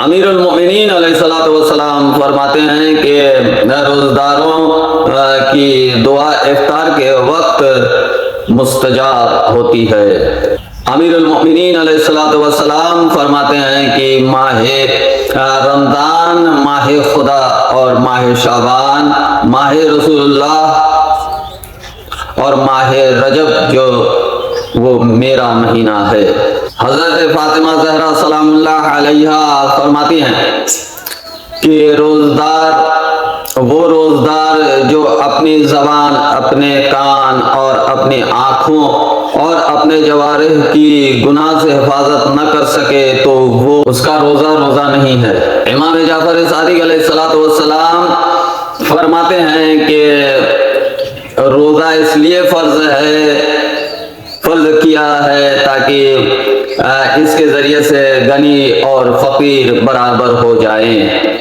امیر المؤمنین علیہ الصلوۃ والسلام فرماتے ہیں کہ روزداروں کی دعا افطار کے وقت مستجاب ہوتی ہے۔ امیر المؤمنین علیہ الصلوۃ والسلام فرماتے ہیں کہ ماہ رمضان ماہ خدا اور ماہ شعبان ماہ رسول اللہ اور ماہ رجب جو وہ میرا مہینہ ہے۔ حضرت فاطمہ زہرا سلام اللہ علیہا فرماتی ہیں کہ وہ روزدار جو اپنی زبان، اپنے کان اور اپنی آنکھوں اور اپنے جوارح کی گناہ سے حفاظت نہ کر سکے تو وہ اس کا روزہ نہیں ہے۔ امام جعفر صادق علیہ الصلوۃ والسلام فرماتے ہیں کہ روزہ اس لیے فرض کیا ہے تاکہ اس کے ذریعے سے غنی اور فقیر برابر ہو جائیں۔